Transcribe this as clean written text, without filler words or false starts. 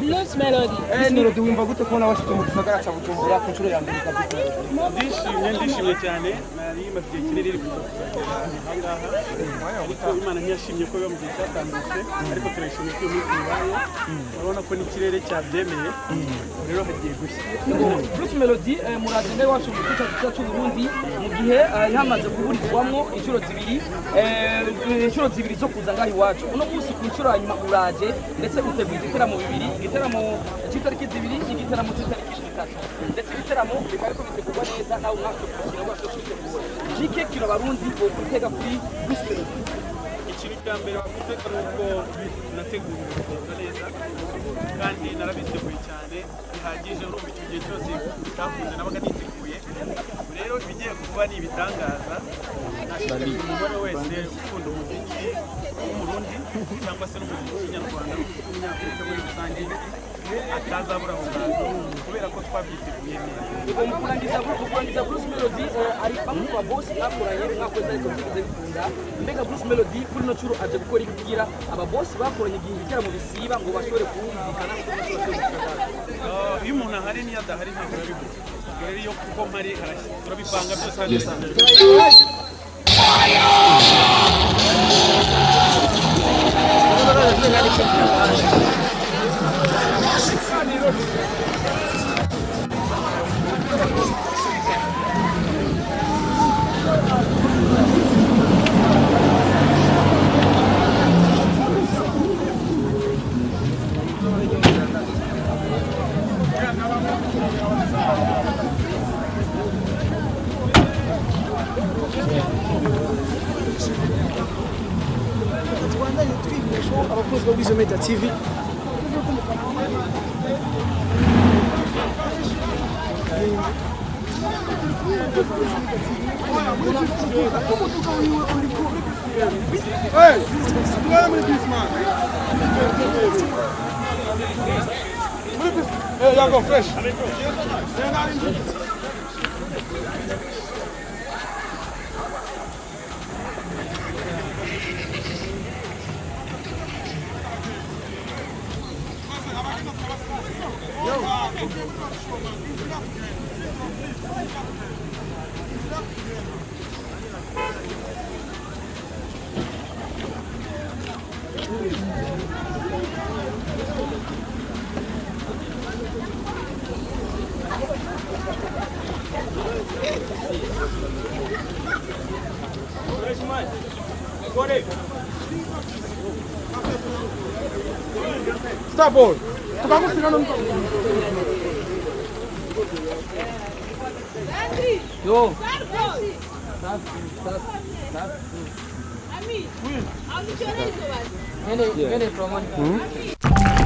Blues Melody. Melody wimva gute kubona washyize mu gisagara cya Bujumbura ku nshuro ya mbere kabisa? Ndishimye cyane nari maze igihe kinini iri kuzahangaha ariko Imana ntiyashimye ko biba mu gihe cyatambutse ariko turashimye ko uyu munsi bibaye urabona ko n'ikirere cyabyemeye rero hagiye gushya. Blues Melody muragenda iwacu mu gice cy'u Burundi mu gihe yamaze kuburizwamo inshuro zibiri zo kuza ngaho iwacu. Uno munsi ku nshuro ya nyuma uraje ndetse uteguye igiteramo bibiri, igiteramo cy'itariki zibiri n'igitaramo cy'itariki zitatu ndetse ibiteramo bikaba ariko bitegurwa neza nawe umwaka ukira washo kwitegura nike kino barundi bo gutega kuri Blues Melody. Ikintu cya mbere bakuteka nuko nateguye kugenda neza kandi narabiteguye cyane bihagije urumva icyo gihe cyose bitakunze nabaga niteguye rero ibigiye kuba ni ibitangaza nashishikariza umugore wese ukunda umuziki w'umurundi cyangwa se n'umuziki nyarwanda n'umunyafurika muri rusange atazabura aho ngaho kubera ko twabyiteguye neza. Mu kurangiza Blues Melody ari bamwe mu babosi bakoranye mwakoze ariko byigize bikunda mbega Blues Melody kuri no curo aje gukora ibigira ababosi bakoranye igihe igiteramo bisiba ngo bashobore kumvikana iyo umuntu ahari niyo adahari ntabwo biba rero iyo kuko mpari turabipanga byose abakunzi ba Weasel Media TV Hey, hey, y'all go fresh. Stop all. Yo. Ami. Oui. Viene from one.